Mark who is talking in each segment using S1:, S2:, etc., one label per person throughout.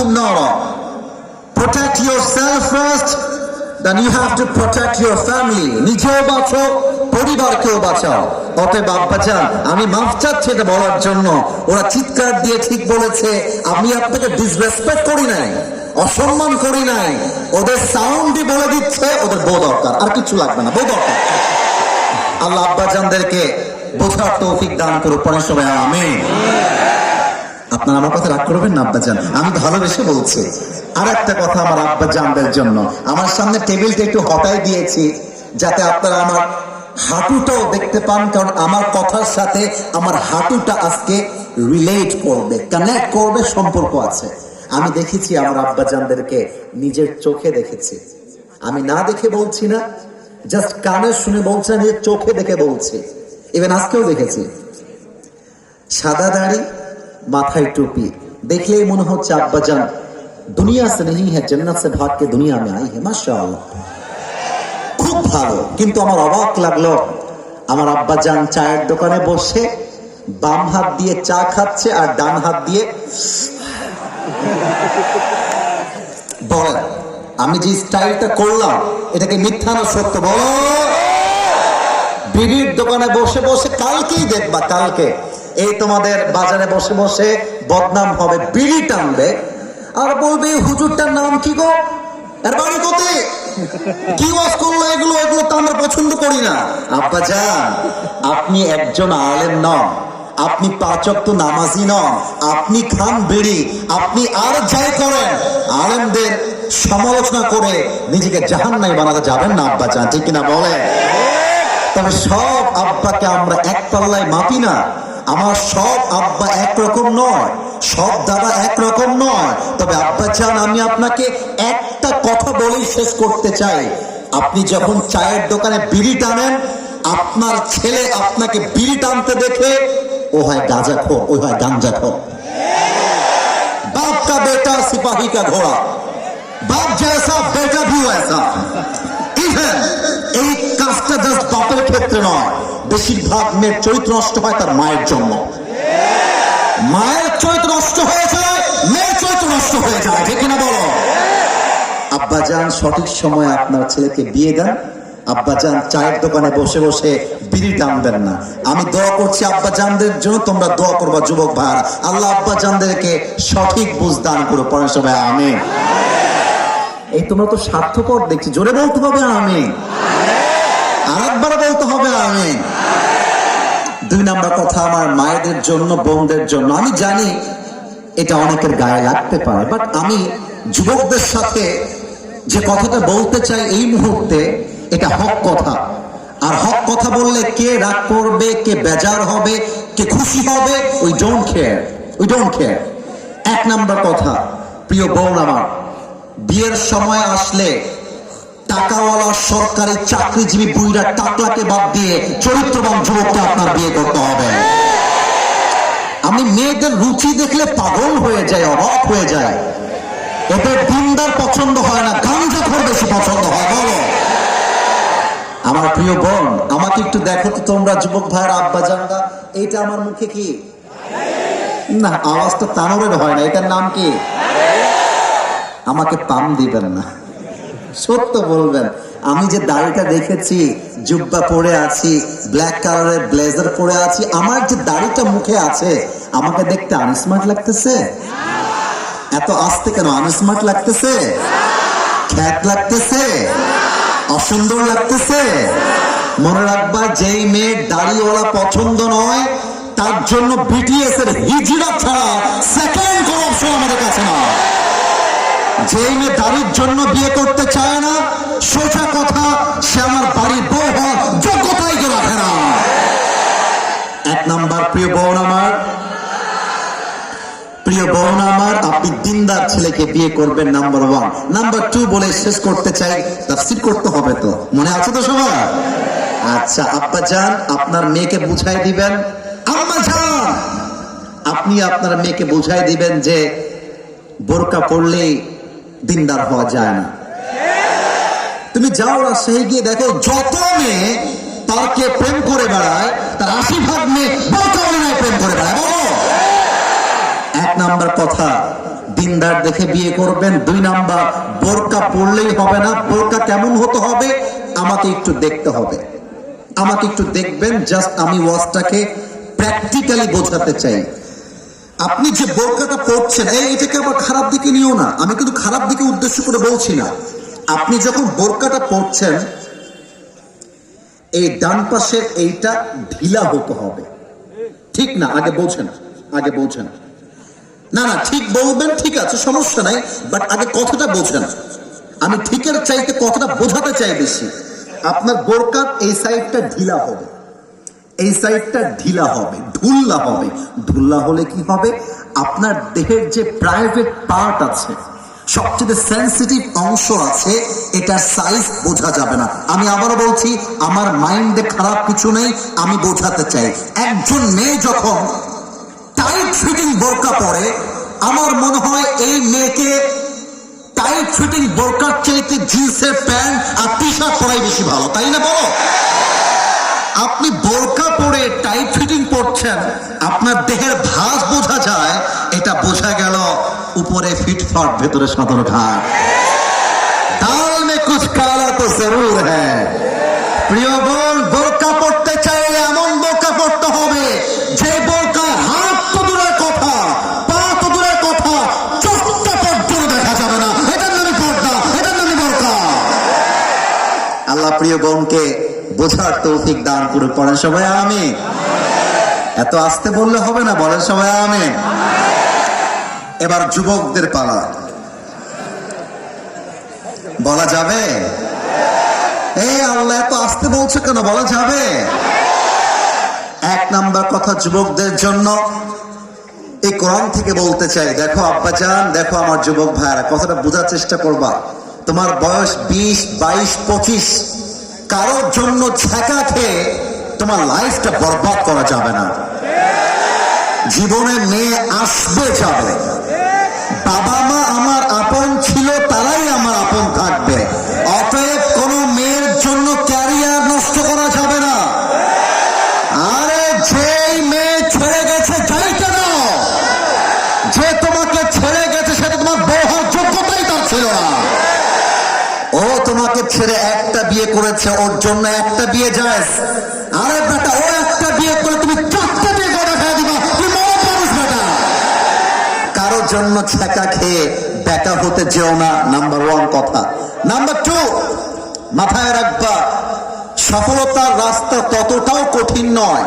S1: وقوكم نارا. Protect yourself first, then you have to protect your family. নিজেও বাঁচো, পরিবারকেও বাঁচাও। অতএব আব্বাজান, আমি মাফ চাচ্ছি এটা বলার জন্য। ওরা চিৎকার দিয়ে ঠিক বলেছে, আমি আপনাকে ডিসরেসপেক্ট করি নাই, অসম্মান করি নাই। ওদের সাউন্ডই বলে দিচ্ছে ওদের বউ দরকার, আর কিছু লাগবে না, বউ দরকার। আল্লাহ আব্বাজানদেরকে বোঝার তৌফিক দান করুক, পরে সবাই আমিন। আপনারা আমার কথা রাগ করবেন না আব্বাজান, আমি ভালোবেসে বলছি। আর একটা কথা আমার আব্বাজানদের জন্য, আমার সামনে টেবিলটা একটু হটাই দিয়েছি যাতে আপনারা আমার হাঁটুটাও দেখতে পান, কারণ আমার কথার সাথে আমার হাঁটুটা আজকে রিলেট করবে, কানেক্ট করবে, সম্পর্ক আছে। আমি দেখেছি আমার আব্বাজানদেরকে নিজের চোখে দেখেছি, আমি না দেখে বলছি না, জাস্ট কানে শুনে বলছি না, নিজের চোখে দেখে বলছি। ইভেন আজকেও দেখেছি, সাদা দাড়ি, মাথায় টুপি, দেখলেই মনে হচ্ছে আব্বাজান দুনিয়া সে নেই হ্যাঁ, জান্নাত সে ভাগ কে দুনিয়া মে আই হ্যাঁ, মাশাআল্লাহ, খুব ভালো। কিন্তু আমার অবাক লাগলো, আমার আব্বাজান চায়ের দোকানে বসে বাম হাত দিয়ে চা খাচ্ছে আর ডান হাত দিয়ে বলেন, আমি যে স্টাইলটা করলাম এটাকে মিথ্যা না সত্য বলো? বিড়ির দোকানে বসে বসে কালকেই দেখবা, কালকে এই তোমাদের বাজারে বসে বসে বদনাম হবে, বিড়ি টানবে আর বলবে হুজুরটার নাম কি গো, এর বাড়ি কোথায়, কি ওয়াজ করলো, এগুলো এগুলো তো আমরা পছন্দ করি না। আব্বাজান, আপনি একজন আলেম নন, আপনি 5 ওয়াক্ত নামাজি নন, আপনি খান বিড়ি, আপনি আর যাই করেন আলেমদের সমালোচনা করে নিজেকে জাহান্নামী বানাতে যাবেন না আব্বাজান, ঠিক কিনা বলে? তবে সব আব্বাকে আমরা এক পাল্লায় মাপি না, আমার সব আব্বা একরকম নয়, সব দাদা একরকম নয়। তবে আব্বাজান, আমি আপনাকে একটা কথা বলেই শেষ করতে চাই, আপনি যখন চায়ের দোকানে বিড়ি টানেন, আপনার ছেলে আপনাকে বিড়ি টানতে দেখে ও হয় গাঁজাখোর, ও হয় গাঞ্জাখোর। বাপ কা বেটা সিপাহী কা ঘোড়া, বাপ জैसा বেটা भी वैसा। ইভেন এই কাজটা জাস্ট বাপের ক্ষেত্রে নয়, বেশিরভাগ মেয়ের চরিত্র নষ্ট হয় তার মায়ের জন্য। মায়ের চরিত্র নষ্ট হয়ে যায়, মেয়ের চরিত্র নষ্ট হয়ে যায়, ঠিক কিনা বলো? আব্বাজান, সঠিক সময়ে আপনার ছেলেকে বিয়ে দেন। আব্বাজান, চায়ের দোকানে বসে বসে বিড়ি টানবেন না। আমি দোয়া করছি আব্বাজানদের জন্য, তোমরা দোয়া করবা যুবক ভাইরা, আল্লাহ আব্বাজানদেরকে সঠিক বুঝ দান করো, পরে সবাই আমিন। এই তোমরা তো স্বার্থপর দেখছি, জোরে বলতে হবে আমিন, আরেকবার বলতে হবে আমিন। 2 নাম্বার কথা আমার মায়েদের জন্য, বোনদের জন্য। আমি জানি এটা অনেকের গায়ে লাগতে পারে, বাট আমি যুবকদের সাথে যে কথাটা বলতে চাই এই মুহূর্তে, এটা হক কথা। আর হক কথা বললে কে রাগ করবে, কে বেজার হবে, কে খুশি হবে, we don't care, we don't care. 1 number কথা, প্রিয় বোন আমার, বিয়ের সময় আসলে টাকাওয়ালা সরকারি চাকরিজীবী বুইরা টাকলাকে বাদ দিয়ে চরিত্রবান যুবককে আপনার বিয়ে করতে হবে। আমি মেয়েদের রুচি দেখলে পাগল হয়ে যায়, অবাক হয়ে যায়। ওদের দিনদার পছন্দ হয় না, গাঞ্জাখোর বেশি পছন্দ হয়। বলো আমার প্রিয় বোন, আমাকে একটু দেখো তো তোমরা যুবক ভাইয়ের আব্বাজানরা, এইটা আমার মুখে কি না, আওয়াজটা তানোরের হয় না, এটার নাম কি? আমাকে পাম দিবেন না, সত্য বলবেন। আমি যে দাড়িটা দেখেছি, জুব্বা পরে আছি, ব্ল্যাক কালারের ব্লেজার পরে আছি, আমার যে দাড়িটা মুখে আছে, আমাকে দেখতে আনস্মার্ট লাগতেছে? এত আস্তে কেন আনস্মার্ট লাগতেছে? খ্যাত লাগতেছে? অসুন্দর লাগতেছে? মনে রাখবা, যেই মেয়ের দাড়িওয়ালা পছন্দ নয়, তার জন্য বিটিএস এর হিজড়া ছাড়া সেকেন্ড কোন অপশন আমাদের কাছে না। যেই মেয়ে দাড়ির জন্য বিয়ে করতে চায় না, সোজা কথা, সে আমার বাড়ির বউ হওয়ার যোগ্যতাই তো রাখে না। 1 নাম্বার, প্রিয় বোন আমার, প্রিয় বোন আমার, আপনি দিনদার ছেলেকে বিয়ে করবেন, নাম্বার 1। নাম্বার 2 বলে শেষ করতে চাই, তাফসীর করতে হবে তো, মনে আছে তো সবার? আচ্ছা আব্বাজান, আপনার মেয়েকে বুঝাই দিবেন, আম্মাজান আপনি আপনার মেয়েকে বুঝাই দিবেন যে বোরকা পরলেই দিনদার হওয়া যায় না। তুমি যাও রাজশাহী গিয়ে দেখো, যত মেয়ে তারকে প্রেম করে বেড়ায়, তার 80% মেয়ে বোরকা পরে প্রেম করে বেড়ায়। বলো 1 নাম্বার কথা, দিনদার দেখে বিয়ে করবেন। 2 নাম্বার, বোরকা পরলেই হবে না। বোরকা কেমন হতে হবে আমাকে একটু দেখতে হবে, আমাকে একটু দেখবেন। জাস্ট আমি ওয়াজটাকে প্র্যাকটিক্যালি বোঝাতে চাই। আপনি যে বোরকাটা পরছেন, এটাকে আবার খারাপ দিকে নিও না, আমি কিন্তু খারাপ দিকে উদ্দেশ্য করে বলছি না। আপনি যখন বোরকাটা পরছেন, এই ডান পাশের এইটা ঢিলা হতে হবে, ঠিক না? আগে বোঝেন, আগে বোঝেন। না না, ঠিক বলবেন, ঠিক আছে, সমস্যা নাই, বাট আগে কথাটা বোঝেন। আমি ঠিকের চাইতে কথাটা বোঝাতে চাই বেশি। আপনার বোরকার এই সাইডটা ঢিলা হবে, এই সাইডটা ঢিলা হবে, ঢুল্লা হবে। ঢুল্লা হলে কি হবে? আপনার দেহের যে প্রাইভেট পার্ট আছে, সবচেয়ে সেন্সিটিভ অংশ আছে, এটার সাইজ বোঝা যাবে না। আমি আবারও বলছি, আমার মাইন্ডে খারাপ কিছু নেই, আমি বোঝাতে চাই। একজন মেয়ে যখন টাইট ফিটিং বোরকা পরে, আমার মনে হয় এই মেয়েকে টাইট ফিটিং বোরকার চাইতে জিন্সের প্যান্ট আর টি শার্ট পরাই বেশি ভালো, তাই না? বলো। আপনি বোরকা পরে টাইট ফিটিং পরছেন, আপনার দেহের ভাঁজ বোঝা যায়, এটা বোঝা গেল উপরে ফিটফাট, ভেতরে সদরঘাট। দাল মে কুছ কালা তো জরুর হ্যায়। প্রিয় বোন, বোরকা পড়তে চাইলে এমন বোরকা পড়তে হবে যে বোরকা হাত তো দূরের কথা, পা তো দূরের কথা, চোখটা পর্যন্ত দেখা যাবে না। এটার নামই পর্দা, এটার নামই বোরকা। আল্লাহ প্রিয় বোনকে বোঝার তৌফিক দান করে। পড়েন সবাই আমিন। এত আস্তে বললে হবে না, বলেন সবাই আমিন। এবার যুবকদের পালা, বলা যাবে? এই আল্লাহ এত আস্তে বলছে কেন, বলা যাবে? 1 নাম্বার কথা যুবকদের জন্য এই কোরআন থেকে বলতে চাই। দেখো আব্বাজান, দেখো আমার যুবক ভাইরা, কথাটা বোঝার চেষ্টা করবা। তোমার বয়স 20, 22, 25, কারোর জন্য ছ্যাঁকা খেয়ে তোমার লাইফটা বরবাদ করা যাবে না। জীবনে মেয়ে আসবে যাবে, বাবা মা আমার আপন ছিল, তারাই আমার আপন থাকবে। অতএব কোন মেয়ের জন্য ক্যারিয়ার নষ্ট করা যাবে না। আরে যেই মেয়ে ছেড়ে গেছে যাইতে দাও, যে তোমাকে ছেড়ে গেছে সেটা তোমার বউ হওয়ার যোগ্যতাই তার ছিল না। ও তোমাকে ছেড়ে একটা বিয়ে করেছে, ওর জন্য একটা বিয়ে যায়। আরে বেটা, ও একটা বিয়ে করে তুমি 4টা বিয়ে করে দেখা দিবা, তুমি মনে পারিস বেটা। কারোর জন্য ছ্যাঁকা খেয়ে বেকা হতে যেও না, নাম্বার 1 কথা। নাম্বার 2, মাথায় রাখবা, সফলতার রাস্তা ততটাও কঠিন নয়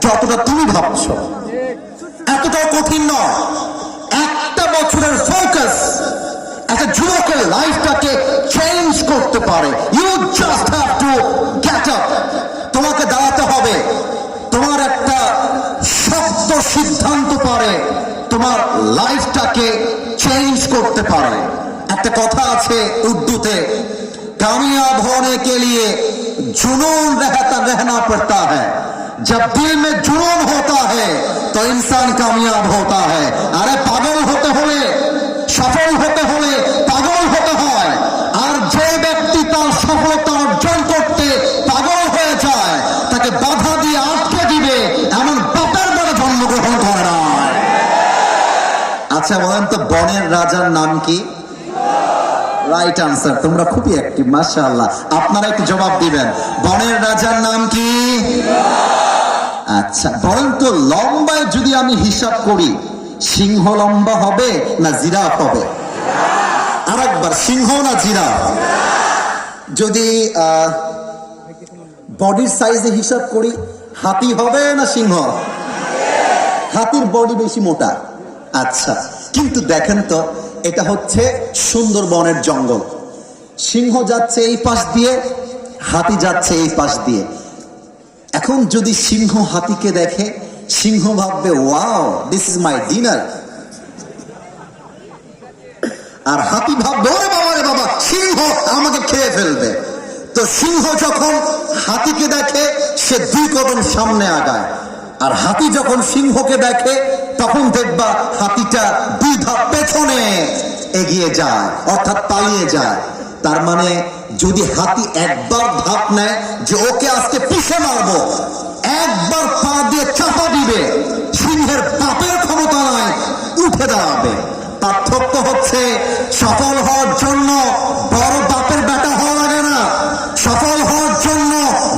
S1: যতটা তুমি ভাবছো। এতটাও কঠিন নয়। 1টা বছরের ফোকাস একটা যুবকের লাইফটাকে চেঞ্জ করতে পারে। You just have to get up. তোমাকে দাঁড়াতে হবে। তোমার একটা শক্ত সিদ্ধান্ত পারে তোমার লাইফটাকে চেঞ্জ করতে পারে। একটা কথা আছে উর্দুতে, कामयाब होने के लिए जुनून रहना पड़ता है, जब दिल में जुनून होता है तो इंसान कामयाब होता है। अरे पागल होते हुए, সফল হতে হলে পাগল হতে হয়। আর যে ব্যক্তি তার সফলতা অর্জন করতে পাগল হয়ে যায়, তাকে বাধা দিয়ে আটকে দিবে এমন বাপের বাড়ি জন্মগ্রহণ করে না। আচ্ছা বলেন তো, বনের রাজার নাম কি? Right answer. তোমরা খুবই অ্যাক্টিভ, মাশাআল্লাহ। আপনারা একটু জবাব দিবেন, বনের রাজার নাম কি? আচ্ছা বলেন তো, লম্বায় যদি আমি হিসাব করি, সিংহ লম্বা হবে না জিরাফ হবে? আরেকবার, সিংহ না জিরাফ? যদি বডির সাইজে হিসাব করি, হাতি হবে না সিংহ? হাতির বডি বেশি মোটা। আচ্ছা, কিন্তু দেখেন তো, এটা হচ্ছে সুন্দরবনের জঙ্গল। সিংহ যাচ্ছে এই পাশ দিয়ে, হাতি যাচ্ছে এই পাশ দিয়ে। এখন যদি সিংহ হাতিকে দেখে, সিংহ ভাববে wow, this is my dinner. আর হাতি ভাববে ওরে বাবা রে বাবা, সিংহ আমাকে খেয়ে ফেলবে। তো সিংহ যখন হাতিকে দেখে, সে 2 কদম সামনে আগায়। আর হাতি যখন সিংহকে দেখে, তখন দেখবা হাতিটা 2 ধাপ পেছনে এগিয়ে যায়, অর্থাৎ পালিয়ে যায়। তার মানে যদি হাতি একবার ধাপ নেয় যে ওকে আজকে পিছে মারবো, একবার পা দিয়ে চাপা দিবে, সিংহের বাপের ক্ষমতা নয়, উঠে দাঁড়াবে। পার্থক্য হচ্ছে সফল হওয়ার জন্য বড় বাপের বেটা হওয়া লাগে না, সফল হওয়ার জন্য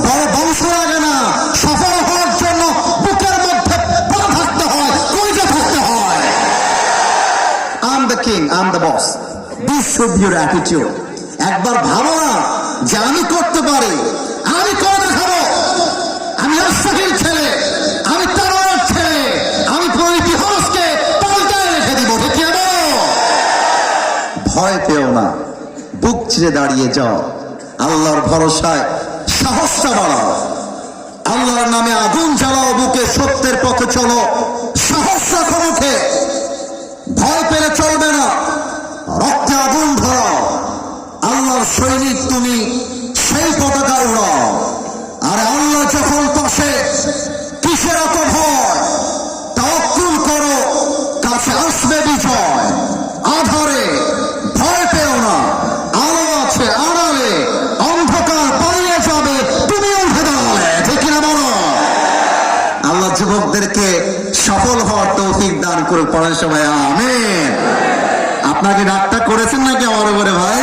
S1: বড় বংশ লাগে না, সফল হওয়ার জন্য বুকের মধ্যে পা থাকতে হয়, কলিজা থাকতে হয়। I'm the king, I'm the boss. This should be your attitude. একবার ভাবো না যে আমি করতে পারি, আমি করে দেখাবো, আমি আশরাফির ছেলে, আমি তারওয়ার ছেলে, আমি পুরো ইতিহাসকে পাল্টায় রেখে দিব। ঠিক কি না? ভয় পেও না, বুক চিরে দাঁড়িয়ে যাও, আল্লাহর ভরসায় সাহসটা বাড়াও, আল্লাহর নামে আগুন জ্বালাও, বুকে সত্যের পথে চলো, সাহস রাখো মুখে, ভয় পেলে চলবে না, রক্তে আগুন ধরাও, আল্লাহর সৈনিক তুমি, সেই পতাকা উড়াও। আর আল্লাহ যখন পাশে, কিসের এত ভয়? তাওয়াক্কুল করো, কাছে আসবে বিজয়। আধারে ভয় পেও না, আলো আছে আড়ালে, অন্ধকার পালিয়ে যাবে, তুমি উঠে দাঁড়ালে। ঠিক কিনা বলো? আল্লাহ যুবকদেরকে সফল হওয়ার তৌফিক দান করে, পড়ার সময় আমিন। আপনাকে ডাক্তার করেছেন নাকি আমার উপরে ভাই?